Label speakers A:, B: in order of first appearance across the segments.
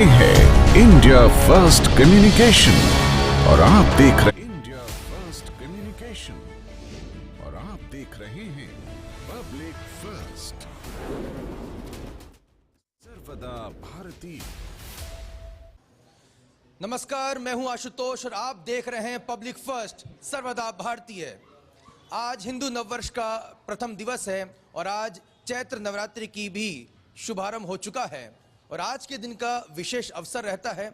A: है India first communication और आप देख रहे इंडिया फर्स्ट कम्युनिकेशन और आप देख रहे हैं पब्लिक फर्स्ट, सर्वदा भारतीय।
B: नमस्कार, मैं हूं आशुतोष और आप देख रहे हैं पब्लिक फर्स्ट, सर्वदा भारतीय। आज हिंदू नववर्ष का प्रथम दिवस है और आज चैत्र नवरात्रि की भी शुभारंभ हो चुका है और आज के दिन का विशेष अवसर रहता है।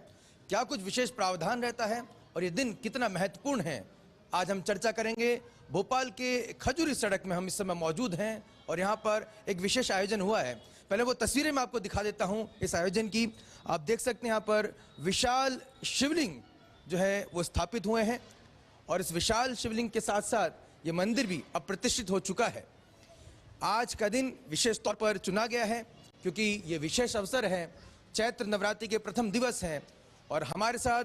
B: क्या कुछ विशेष प्रावधान रहता है और ये दिन कितना महत्वपूर्ण है, आज हम चर्चा करेंगे। भोपाल के खजूरी सड़क में हम इस समय मौजूद हैं और यहाँ पर एक विशेष आयोजन हुआ है। पहले वो तस्वीरें मैं आपको दिखा देता हूँ इस आयोजन की। आप देख सकते हैं यहाँ पर विशाल शिवलिंग जो है वो स्थापित हुए हैं और इस विशाल शिवलिंग के साथ साथ ये मंदिर भी अब प्रतिष्ठित हो चुका है। आज का दिन विशेष तौर पर चुना गया है क्योंकि ये विशेष अवसर है, चैत्र नवरात्रि के प्रथम दिवस हैं और हमारे साथ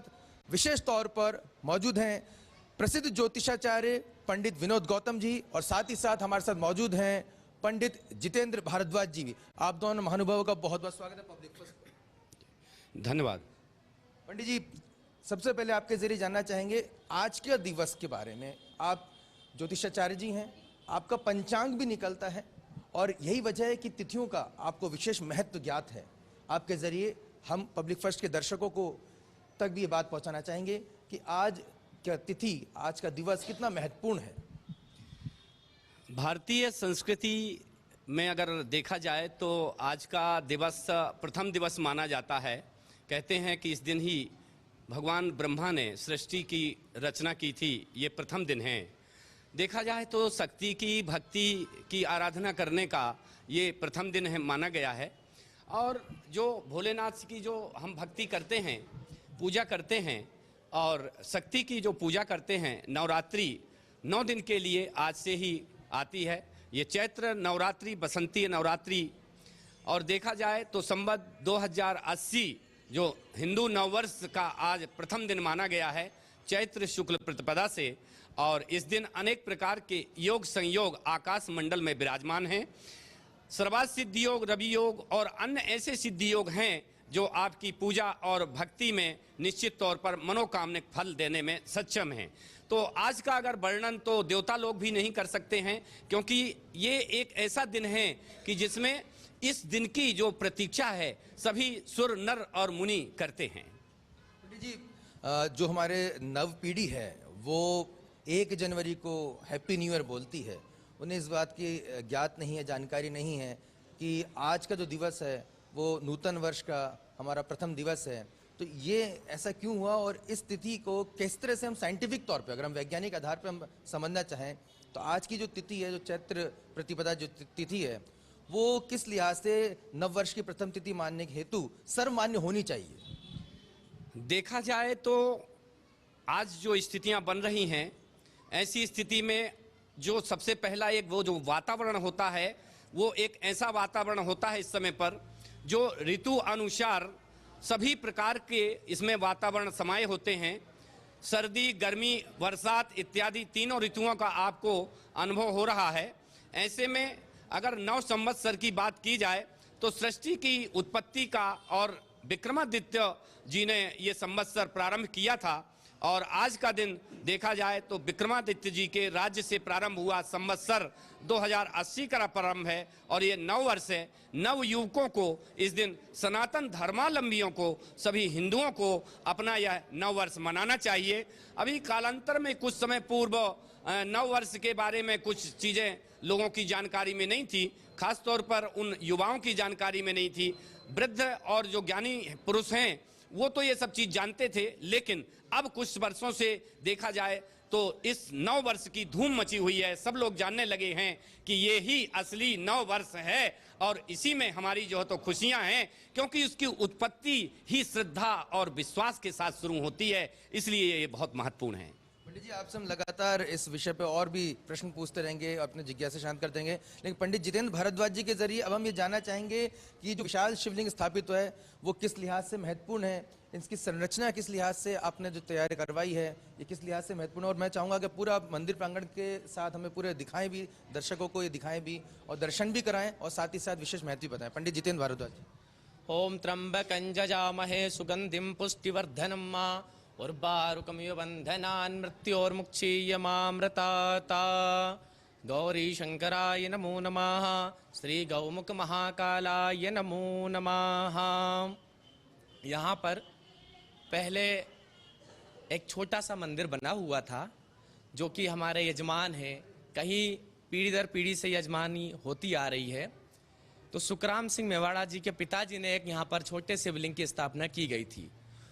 B: विशेष तौर पर मौजूद हैं प्रसिद्ध ज्योतिषाचार्य पंडित विनोद गौतम जी और साथ ही साथ हमारे साथ मौजूद हैं पंडित जितेंद्र भारद्वाज जी भी। आप दोनों महानुभावों का बहुत बहुत स्वागत है पब्लिक फर्स्ट।
C: धन्यवाद।
B: पंडित जी, सबसे पहले आपके जरिए जानना चाहेंगे आज के दिवस के बारे में। आप ज्योतिषाचार्य जी हैं, आपका पंचांग भी निकलता है और यही वजह है कि तिथियों का आपको विशेष महत्व ज्ञात है। आपके जरिए हम पब्लिक फर्स्ट के दर्शकों को तक भी ये बात पहुंचाना चाहेंगे कि आज क्या तिथि, आज का दिवस कितना महत्वपूर्ण है।
C: भारतीय संस्कृति में अगर देखा जाए तो आज का दिवस प्रथम दिवस माना जाता है। कहते हैं कि इस दिन ही भगवान ब्रह्मा ने सृष्टि की रचना की थी, ये प्रथम दिन है। देखा जाए तो शक्ति की, भक्ति की आराधना करने का ये प्रथम दिन है माना गया है। और जो भोलेनाथ की जो हम भक्ति करते हैं, पूजा करते हैं और शक्ति की जो पूजा करते हैं, नवरात्रि 9 दिन के लिए आज से ही आती है। ये चैत्र नवरात्रि, बसंती नवरात्रि। और देखा जाए तो संवत 2080 जो हिंदू नववर्ष का आज प्रथम दिन माना गया है, चैत्र शुक्ल प्रतिपदा से। और इस दिन अनेक प्रकार के योग संयोग आकाश मंडल में विराजमान हैं। सर्वात सिद्धि योग, रवि योग और अन्य ऐसे सिद्धि योग हैं जो आपकी पूजा और भक्ति में निश्चित तौर पर मनोकामनिक फल देने में सक्षम हैं। तो आज का अगर वर्णन तो देवता लोग भी नहीं कर सकते हैं, क्योंकि ये एक ऐसा दिन है कि जिसमें इस दिन की जो प्रतीक्षा है सभी सुर, नर और मुनि करते हैं।
B: जी, जो हमारे नव पीढ़ी है वो 1 जनवरी को हैप्पी न्यू ईयर बोलती है। उन्हें इस बात की ज्ञात नहीं है, जानकारी नहीं है कि आज का जो दिवस है वो नूतन वर्ष का हमारा प्रथम दिवस है। तो ये ऐसा क्यों हुआ और इस तिथि को किस तरह से हम साइंटिफिक तौर पे, अगर हम वैज्ञानिक आधार पे हम समझना चाहें तो आज की जो तिथि है, जो चैत्र प्रतिपदा जो तिथि है, वो किस लिहाज से नववर्ष की प्रथम तिथि मानने के हेतु सर्वमान्य होनी चाहिए?
C: देखा जाए तो आज जो स्थितियां बन रही हैं, ऐसी स्थिति में जो सबसे पहला एक वो जो वातावरण होता है वो एक ऐसा वातावरण होता है इस समय पर जो ऋतु अनुसार सभी प्रकार के इसमें वातावरण समाये होते हैं। सर्दी, गर्मी, बरसात इत्यादि तीनों ऋतुओं का आपको अनुभव हो रहा है। ऐसे में अगर नव संवत्सर की बात की जाए तो सृष्टि की उत्पत्ति का और विक्रमादित्य जी ने ये संवत्सर प्रारंभ किया था। और आज का दिन देखा जाए तो विक्रमादित्य जी के राज्य से प्रारंभ हुआ संवत्सर 2080 का प्रारंभ है और ये नव वर्ष है। नव युवकों को इस दिन, सनातन धर्मावलंबियों को, सभी हिंदुओं को अपना यह नव वर्ष मनाना चाहिए। अभी कालांतर में कुछ समय पूर्व नव वर्ष के बारे में कुछ चीज़ें लोगों की जानकारी में नहीं थी, खास तौर पर उन युवाओं की जानकारी में नहीं थी। वृद्ध और जो ज्ञानी पुरुष हैं वो तो ये सब चीज जानते थे, लेकिन अब कुछ वर्षों से देखा जाए तो इस नव वर्ष की धूम मची हुई है। सब लोग जानने लगे हैं कि ये ही असली नव वर्ष है और इसी में हमारी जो है तो खुशियां हैं, क्योंकि उसकी उत्पत्ति ही श्रद्धा और विश्वास के साथ शुरू होती है, इसलिए ये बहुत महत्वपूर्ण है।
B: पंडित जी, आपसे हम लगातार इस विषय पे और भी प्रश्न पूछते रहेंगे और अपने जिज्ञासा शांत कर देंगे, लेकिन पंडित जितेंद्र भारद्वाज जी के जरिए अब हम ये जानना चाहेंगे कि जो विशाल शिवलिंग स्थापित हुआ है वो किस लिहाज से महत्वपूर्ण है, इसकी संरचना किस लिहाज से आपने जो तैयारी करवाई है ये किस लिहाज से महत्वपूर्ण है। और मैं चाहूँगा कि पूरा मंदिर प्रांगण के साथ हमें पूरे दिखाएं भी, दर्शकों को ये दिखाएं भी और दर्शन भी कराएं और साथ ही साथ विशेष महत्व भी बताएं। पंडित जितेंद्र भारद्वाज जी।
D: ओम त्र्यंबकं जजामहे सुगंधिं पुष्टिवर्धनं उर्वारुकमिव बन्धनान् मृत्योर्मुक्षीयमामृताता। गौरी शंकराय नमो नमः। श्री गौमुख महाकालाय नमो नमः। यहाँ पर पहले एक छोटा सा मंदिर बना हुआ था, जो कि हमारे यजमान है, कहीं पीढ़ी दर पीढ़ी से यजमानी होती आ रही है। तो सुखराम सिंह मेवाड़ा जी के पिताजी ने एक यहाँ पर छोटे शिवलिंग की स्थापना की गई थी।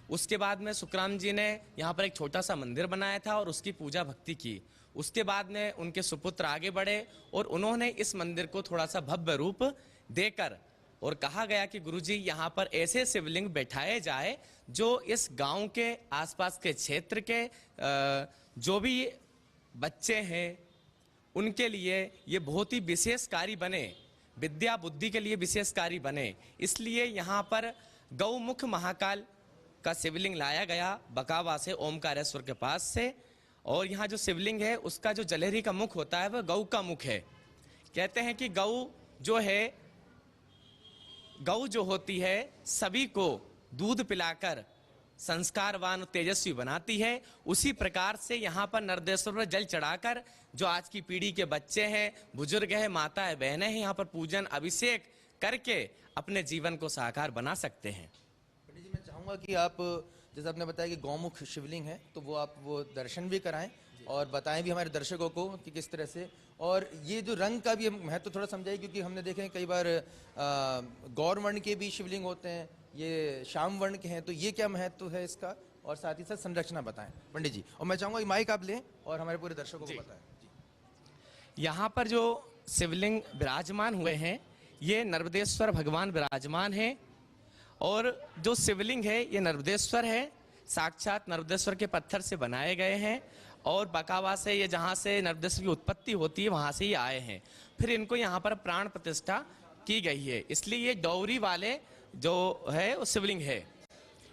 D: उसके बाद में सुखराम जी ने यहाँ पर एक छोटा सा मंदिर बनाया था और उसकी पूजा भक्ति की। उसके बाद में उनके सुपुत्र आगे बढ़े और उन्होंने इस मंदिर को थोड़ा सा भव्य रूप देकर, और कहा गया कि गुरुजी यहाँ पर ऐसे शिवलिंग बैठाए जाए जो इस गांव के आसपास के क्षेत्र के जो भी बच्चे हैं उनके लिए ये बहुत ही विशेषकारी बने, विद्या बुद्धि के लिए विशेषकारी बने। इसलिए यहाँ पर गौमुख महाकाल का शिवलिंग लाया गया बकावा से, ओमकारेश्वर के पास से। और यहाँ जो शिवलिंग है उसका जो जलेहरी का मुख होता है वह गौ का मुख है। कहते हैं कि गौ जो होती है सभी को दूध पिलाकर संस्कारवान तेजस्वी बनाती है। उसी प्रकार से यहाँ पर नर्मदेश्वर पर जल चढ़ाकर जो आज की पीढ़ी के बच्चे हैं, बुजुर्ग हैं, माता है, बहनें हैं, यहाँ पर पूजन अभिषेक करके अपने जीवन को साकार बना सकते हैं।
B: पंडित जी, मैं चाहूँगा कि आप, जैसे आपने बताया कि गौमुख शिवलिंग है, तो वो आप वो दर्शन भी कराएं और बताएं भी हमारे दर्शकों को कि किस तरह से। और ये जो रंग का भी महत्व थोड़ा समझाइए, क्योंकि हमने देखे हैं कई बार गौर वर्ण के भी शिवलिंग होते हैं, ये श्याम वर्ण के हैं, तो ये क्या महत्व है इसका, और साथ ही साथ संरचना बताएं पंडित जी। और मैं चाहूँगा माइक आप लें और हमारे पूरे दर्शकों को बताएं।
D: यहाँ पर जो शिवलिंग विराजमान हुए हैं ये नर्मदेश्वर भगवान विराजमान हैं। और जो शिवलिंग है ये नर्मदेश्वर है, साक्षात नर्मदेश्वर के पत्थर से बनाए गए हैं। और बकावा से, ये जहाँ से नर्मदेश्वर की उत्पत्ति होती है वहाँ से ही आए हैं। फिर इनको यहाँ पर प्राण प्रतिष्ठा की गई है, इसलिए ये डौरी वाले जो है वो शिवलिंग है।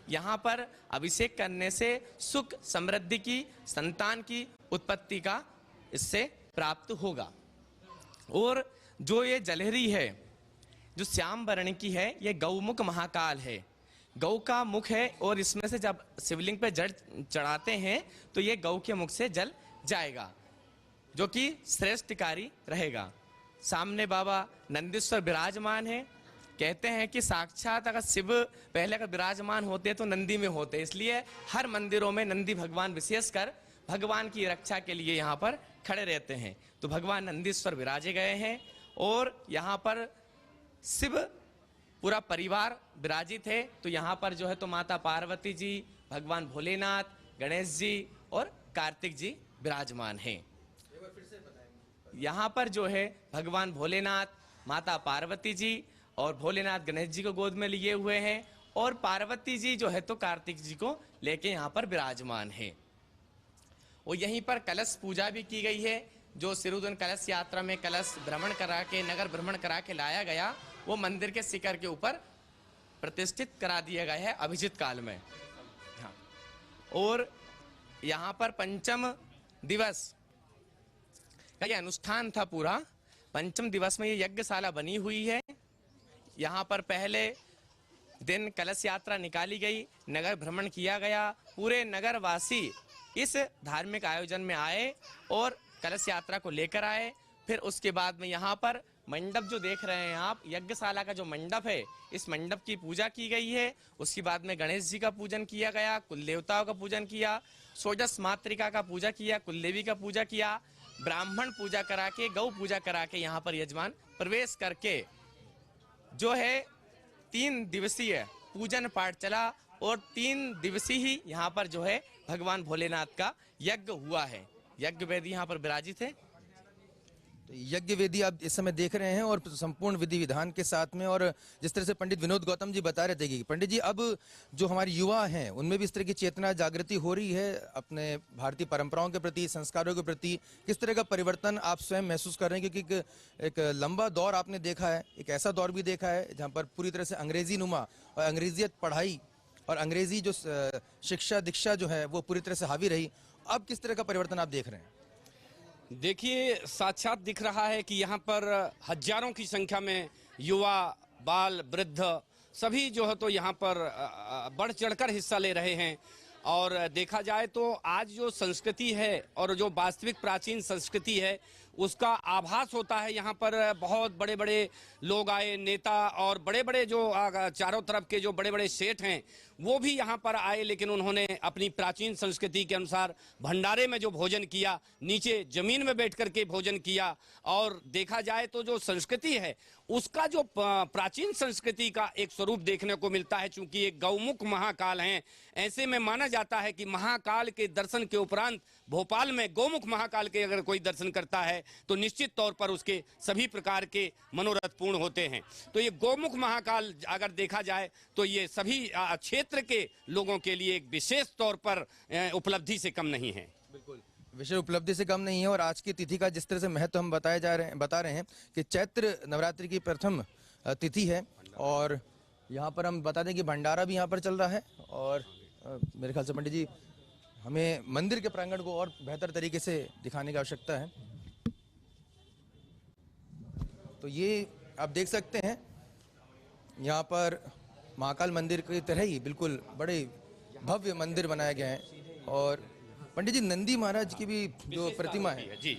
D: यहाँ पर अभिषेक करने से सुख समृद्धि की, संतान की उत्पत्ति का इससे प्राप्त होगा। और जो ये जलहरी है जो श्याम वर्ण की है, ये गौमुख महाकाल है, गौ का मुख है। और इसमें से जब शिवलिंग पे जल चढ़ाते हैं तो ये गौ के मुख से जल जाएगा, जो कि श्रेष्ठकारी रहेगा। सामने बाबा नंदीश्वर विराजमान है। कहते हैं कि साक्षात अगर शिव पहले अगर विराजमान होते तो नंदी में होते, इसलिए हर मंदिरों में नंदी भगवान विशेषकर भगवान की रक्षा के लिए यहाँ पर खड़े रहते हैं। तो भगवान नंदीश्वर विराजे गए हैं और यहाँ पर शिव पूरा परिवार विराजित है। तो यहाँ पर जो है तो माता पार्वती जी, भगवान भोलेनाथ, गणेश जी और कार्तिक जी विराजमान हैं। यहाँ पर जो है भगवान भोलेनाथ, माता पार्वती जी और भोलेनाथ गणेश जी को गोद में लिए हुए हैं, और पार्वती जी जो है तो कार्तिक जी को लेके यहाँ पर विराजमान है। और यहीं पर कलश पूजा भी की गई है। जो सिरुदन कलश यात्रा में कलश भ्रमण करा के, नगर भ्रमण करा के लाया गया, वो मंदिर के शिखर के ऊपर प्रतिष्ठित करा दिया गया है अभिजित काल में। हाँ। और यहाँ पर पंचम दिवस का ये अनुष्ठान था पूरा। पंचम दिवस में ये यज्ञशाला बनी हुई है। यहाँ पर पहले दिन कलश यात्रा निकाली गई, नगर भ्रमण किया गया, पूरे नगरवासी इस धार्मिक आयोजन में आए और कलश यात्रा को लेकर आए। फिर उसके बाद में यहाँ पर मंडप जो देख रहे हैं आप, यज्ञशाला का जो मंडप है, इस मंडप की पूजा की गई है। उसके बाद में गणेश जी का पूजन किया गया, कुल देवताओं का पूजन किया, षोडश मातृका का पूजा किया, कुल देवी का पूजा किया, ब्राह्मण पूजा करा के, गौ पूजा करा के यहाँ पर यजमान प्रवेश करके जो है 3 दिवसीय पूजन पाठ चला। और 3 दिवसीय ही यहाँ पर जो है भगवान भोलेनाथ का यज्ञ हुआ है। यज्ञ वेदी यहाँ पर विराजित है।
B: तो यज्ञ वेदी आप इस समय देख रहे हैं और संपूर्ण विधि विधान के साथ में। और जिस तरह से पंडित विनोद गौतम जी बता रहे थे कि पंडित जी अब जो हमारे युवा हैं उनमें भी इस तरह की चेतना जागृति हो रही है अपने भारतीय परंपराओं के प्रति, संस्कारों के प्रति। किस तरह का परिवर्तन आप स्वयं महसूस कर रहे हैं, क्योंकि एक लंबा दौर आपने देखा है, एक ऐसा दौर भी देखा है जहाँ पर पूरी तरह से अंग्रेजी नुमा और अंग्रेजियत पढ़ाई और अंग्रेजी जो शिक्षा दीक्षा जो है वो पूरी तरह से हावी रही। अब किस तरह का परिवर्तन आप देख रहे हैं?
C: देखिए, साक्षात दिख रहा है कि यहाँ पर हजारों की संख्या में युवा, बाल, वृद्ध सभी जो है तो यहाँ पर बढ़ चढ़कर हिस्सा ले रहे हैं। और देखा जाए तो आज जो संस्कृति है और जो वास्तविक प्राचीन संस्कृति है उसका आभास होता है। यहाँ पर बहुत बड़े बड़े लोग आए, नेता और बड़े बड़े जो चारों तरफ के जो बड़े बड़े सेठ हैं वो भी यहाँ पर आए, लेकिन उन्होंने अपनी प्राचीन संस्कृति के अनुसार भंडारे में जो भोजन किया, नीचे जमीन में बैठ करके भोजन किया। और देखा जाए तो जो संस्कृति है उसका जो प्राचीन संस्कृति का एक स्वरूप देखने को मिलता है। चूंकि एक गौमुख महाकाल हैं, ऐसे में माना जाता है कि महाकाल के दर्शन के उपरांत भोपाल में गौमुख महाकाल के अगर कोई दर्शन करता है तो निश्चित तौर पर उसके सभी प्रकार के मनोरथ पूर्ण होते हैं। तो ये गौमुख महाकाल अगर देखा जाए तो ये सभी क्षेत्र के लोगों के लिए एक विशेष तौर पर उपलब्धि से कम नहीं है।
B: बिल्कुल, विशेष उपलब्धि से कम नहीं है। और आज की तिथि का जिस तरह से महत्व हम बता रहे हैं कि चैत्र नवरात्रि की प्रथम तिथि है और यहाँ पर हम बता दें कि भंडारा भी यहाँ पर चल रहा है। और मेरे ख्याल से पंडित जी हमें मंदिर के प्रांगण को और बेहतर तरीके से दिखाने की आवश्यकता है। तो ये आप देख सकते हैं यहाँ पर महाकाल मंदिर की तरह ही बिल्कुल बड़े भव्य मंदिर बनाया गया है। और पंडित जी नंदी महाराज की भी जो प्रतिमा है
C: जी,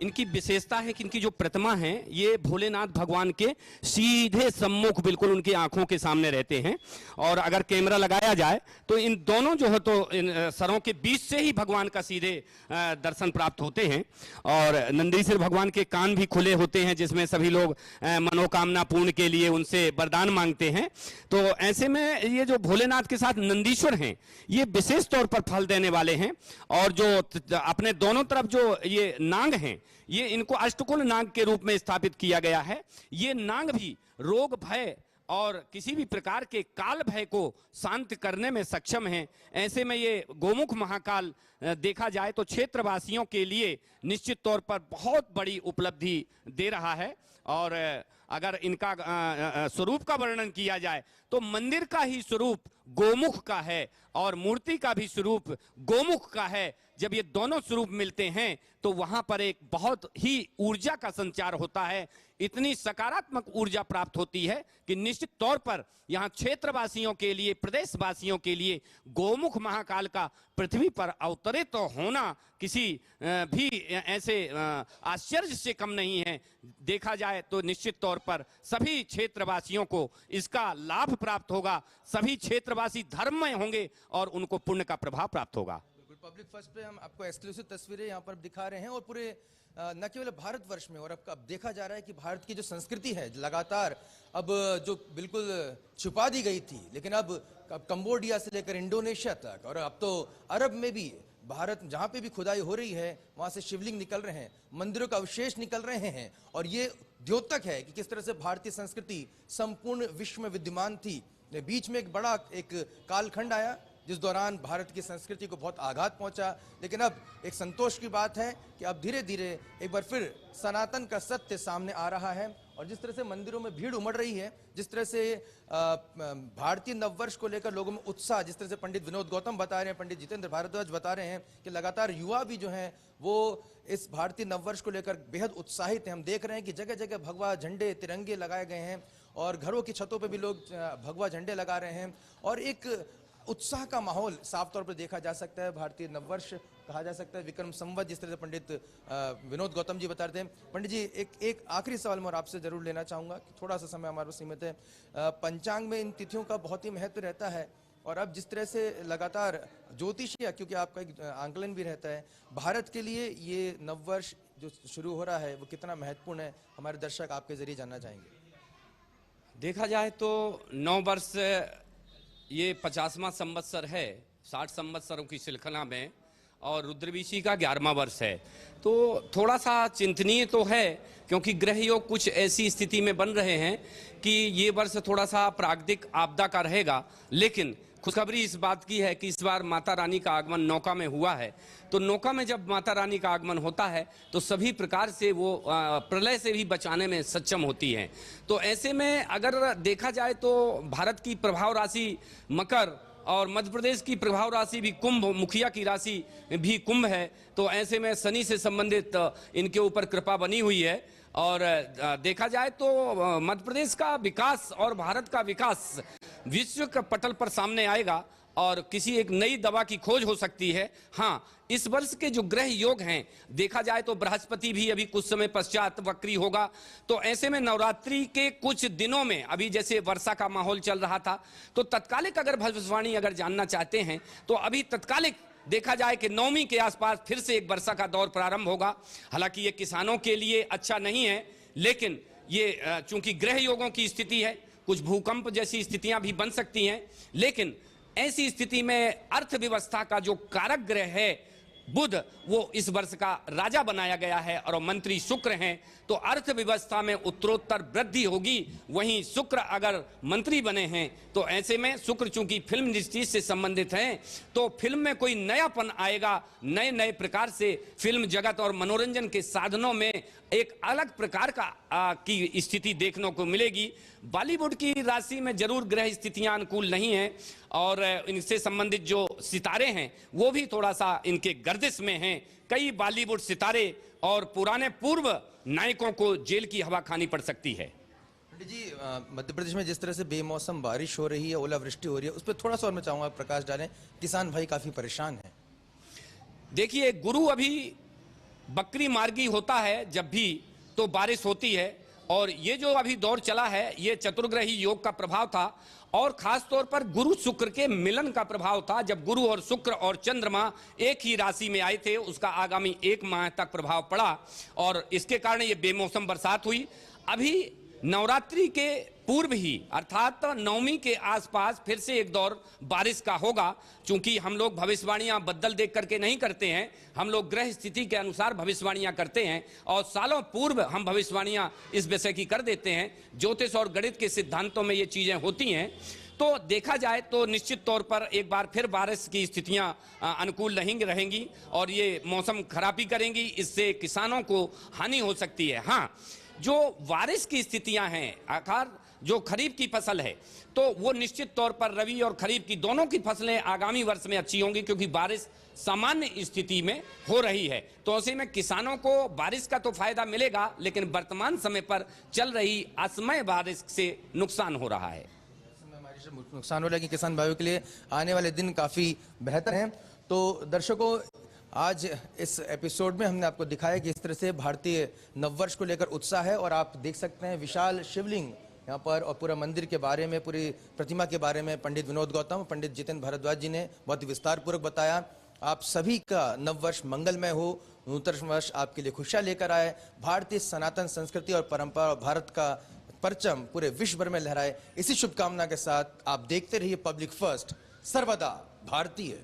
C: इनकी विशेषता है कि इनकी जो प्रतिमा है ये भोलेनाथ भगवान के सीधे सम्मुख बिल्कुल उनकी आंखों के सामने रहते हैं। और अगर कैमरा लगाया जाए तो इन दोनों जो है तो इन सरों के बीच से ही भगवान का सीधे दर्शन प्राप्त होते हैं। और नंदीश्वर भगवान के कान भी खुले होते हैं जिसमें सभी लोग मनोकामना पूर्ण के लिए उनसे वरदान मांगते हैं। तो ऐसे में ये जो भोलेनाथ के साथ नंदीश्वर हैं ये विशेष तौर पर फल देने वाले हैं। और जो अपने दोनों तरफ जो ये नांग हैं ये इनको अष्टकुल नाग के रूप में स्थापित किया गया है। ये नाग भी रोग भय और किसी भी प्रकार के काल भय को शांत करने में सक्षम हैं। ऐसे में ये गोमुख महाकाल देखा जाए तो क्षेत्रवासियों के लिए निश्चित तौर पर बहुत बड़ी उपलब्धि दे रहा है। और अगर इनका स्वरूप का वर्णन किया जाए तो मंदिर का ही स्वरूप गोमुख का है और मूर्ति का भी स्वरूप गोमुख का है। जब ये दोनों स्वरूप मिलते हैं तो वहां पर एक बहुत ही ऊर्जा का संचार होता है, इतनी सकारात्मक ऊर्जा प्राप्त होती है कि निश्चित तौर पर यहाँ क्षेत्रवासियों के लिए, प्रदेशवासियों के लिए गोमुख महाकाल का पृथ्वी पर अवतरित तो होना किसी भी ऐसे आश्चर्य से कम नहीं है। देखा जाए तो निश्चित तौर पर सभी क्षेत्रवासियों को इसका लाभ प्राप्त होगा, सभी क्षेत्रवासी धर्ममय होंगे और उनको पुण्य का प्रभाव प्राप्त होगा।
B: पब्लिक फर्स्ट पे हम आपको एक्सक्लूसिव तस्वीरें यहाँ पर दिखा रहे हैं और पूरे न केवल भारतवर्ष में और अब देखा जा रहा है कि भारत की जो संस्कृति है लगातार अब जो बिल्कुल छुपा दी गई थी, लेकिन अब कंबोडिया से लेकर इंडोनेशिया तक और अब तो अरब में भी भारत जहाँ पे भी खुदाई हो रही है वहाँ से शिवलिंग निकल रहे हैं, मंदिरों का अवशेष निकल रहे हैं। और ये द्योतक है कि किस तरह से भारतीय संस्कृति संपूर्ण विश्व में विद्यमान थी। बीच में एक बड़ा कालखंड आया जिस दौरान भारत की संस्कृति को बहुत आघात पहुंचा, लेकिन अब एक संतोष की बात है कि अब धीरे धीरे एक बार फिर सनातन का सत्य सामने आ रहा है। और जिस तरह से मंदिरों में भीड़ उमड़ रही है, जिस तरह से भारतीय नववर्ष को लेकर लोगों में उत्साह, जिस तरह से पंडित विनोद गौतम बता रहे हैं, पंडित जितेंद्र भारद्वाज बता रहे हैं कि लगातार युवा भी जो हैं वो इस भारतीय नववर्ष को लेकर बेहद उत्साहित हैं। हम देख रहे हैं कि जगह जगह भगवा झंडे तिरंगे लगाए गए हैं और घरों की छतों पर भी लोग भगवा झंडे लगा रहे हैं और एक उत्साह का माहौल साफ तौर पर देखा जा सकता है। भारतीय नववर्ष कहा जा सकता है, विक्रम संवत, जिस तरह से पंडित विनोद गौतम जी बता रहे थे। पंडित जी एक आखिरी सवाल मैं आपसे जरूर लेना चाहूँगा कि थोड़ा सा समय हमारे पास सीमित है। पंचांग में इन तिथियों का बहुत ही महत्व रहता है और अब जिस तरह से लगातार ज्योतिषीय, क्योंकि आपका एक आंकलन भी रहता है, भारत के लिए ये नववर्ष जो शुरू हो रहा है वो कितना महत्वपूर्ण है, हमारे दर्शक आपके जरिए जानना चाहेंगे।
C: देखा जाए तो 9 वर्ष ये 50वां संवत्सर है 60 संवत्सरों की श्रृंखला में और रुद्रवीशी का 11वां वर्ष है। तो थोड़ा सा चिंतनीय तो है क्योंकि ग्रह योग कुछ ऐसी स्थिति में बन रहे हैं कि ये वर्ष थोड़ा सा प्राकृतिक आपदा का रहेगा। लेकिन खुशखबरी इस बात की है कि इस बार माता रानी का आगमन नौका में हुआ है। तो नौका में जब माता रानी का आगमन होता है तो सभी प्रकार से वो प्रलय से भी बचाने में सक्षम होती हैं। तो ऐसे में अगर देखा जाए तो भारत की प्रभाव राशि मकर और मध्य प्रदेश की प्रभाव राशि भी कुंभ, मुखिया की राशि भी कुंभ है। तो ऐसे में शनि से संबंधित इनके ऊपर कृपा बनी हुई है। और देखा जाए तो मध्य प्रदेश का विकास और भारत का विकास विश्व के पटल पर सामने आएगा और किसी एक नई दवा की खोज हो सकती है। हाँ, इस वर्ष के जो ग्रह योग हैं, देखा जाए तो बृहस्पति भी अभी कुछ समय पश्चात वक्री होगा। तो ऐसे में नवरात्रि के कुछ दिनों में, अभी जैसे वर्षा का माहौल चल रहा था, तो तत्कालिक अगर भविष्यवाणी अगर जानना चाहते हैं तो अभी तत्कालिक देखा जाए कि नवमी के आसपास फिर से एक वर्षा का दौर प्रारंभ होगा। हालांकि ये किसानों के लिए अच्छा नहीं है, लेकिन ये चूंकि ग्रह योगों की स्थिति है, कुछ भूकंप जैसी स्थितियां भी बन सकती हैं। लेकिन ऐसी स्थिति में अर्थव्यवस्था का जो कारक ग्रह है बुध, वो इस वर्ष का राजा बनाया गया है और मंत्री शुक्र हैं, तो अर्थव्यवस्था में उत्तरोत्तर वृद्धि होगी। वहीं शुक्र अगर मंत्री बने हैं तो ऐसे में शुक्र चूंकि फिल्म इंडस्ट्री से संबंधित हैं, तो फिल्म में कोई नयापन आएगा, नए नए प्रकार से फिल्म जगत और मनोरंजन के साधनों में एक अलग प्रकार की स्थिति देखने को मिलेगी। बॉलीवुड की राशि में जरूर ग्रह स्थितियां अनुकूल नहीं हैं और इनसे संबंधित जो सितारे हैं वो भी थोड़ा सा इनके गर्दिश में हैं। कई बॉलीवुड सितारे और पुराने पूर्व नायकों को जेल की हवा खानी पड़ सकती है।
B: पंडित जी, मध्य प्रदेश में जिस तरह से बेमौसम बारिश हो रही है, ओलावृष्टि हो रही है, उस पर थोड़ा सा और मैं चाहूंगा प्रकाश डालें। किसान भाई काफी परेशान हैं।
C: देखिए, गुरु अभी बकरी मार्गी होता है जब भी तो बारिश होती है, और ये जो अभी दौर चला है ये चतुर्ग्रही योग का प्रभाव था और खास तौर पर गुरु शुक्र के मिलन का प्रभाव था। जब गुरु और शुक्र और चंद्रमा एक ही राशि में आए थे, उसका आगामी 1 माह तक प्रभाव पड़ा और इसके कारण ये बेमौसम बरसात हुई। अभी नवरात्रि के पूर्व ही अर्थात नवमी के आसपास फिर से एक दौर बारिश का होगा। चूंकि हम लोग भविष्यवाणियां बदल देख करके नहीं करते हैं, हम लोग ग्रह स्थिति के अनुसार भविष्यवाणियां करते हैं और सालों पूर्व हम भविष्यवाणियां इस विषय की कर देते हैं। ज्योतिष और गणित के सिद्धांतों में ये चीजें होती हैं। तो देखा जाए तो निश्चित तौर पर एक बार फिर बारिश की स्थितियां अनुकूल रहेंगी और ये मौसम खराबी करेंगी। इससे किसानों को हानि हो सकती है। हाँ, जो बारिश की स्थितियां हैं, आखिर जो खरीफ की फसल है, तो वो निश्चित तौर पर रबी और खरीफ की दोनों की फसलें आगामी वर्ष में अच्छी होंगी, क्योंकि बारिश सामान्य स्थिति में हो रही है। तो ऐसे में किसानों को बारिश का तो फायदा मिलेगा, लेकिन वर्तमान समय पर चल रही असमय बारिश से नुकसान हो रहा है।
B: नुकसान हो रहा है कि किसान भाइयों के लिए आने वाले दिन काफी बेहतर हैं। तो दर्शकों, आज इस एपिसोड में हमने आपको दिखाया कि इस तरह से भारतीय नववर्ष को लेकर उत्साह है और आप देख सकते हैं विशाल शिवलिंग यहाँ पर और पूरा मंदिर के बारे में, पूरी प्रतिमा के बारे में पंडित विनोद गौतम, पंडित जितेंद्र भारद्वाज जी ने बहुत ही विस्तार पूर्वक बताया। आप सभी का नववर्ष मंगलमय हो, नूतन वर्ष आपके लिए खुशियाँ लेकर आए, भारतीय सनातन संस्कृति और परंपरा और भारत का परचम पूरे विश्व भर में लहराए। इसी शुभकामना के साथ आप देखते रहिए पब्लिक फर्स्ट, सर्वदा भारतीय।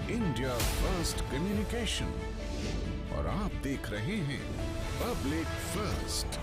A: इंडिया फर्स्ट कम्युनिकेशन और आप देख रहे हैं पब्लिक फर्स्ट।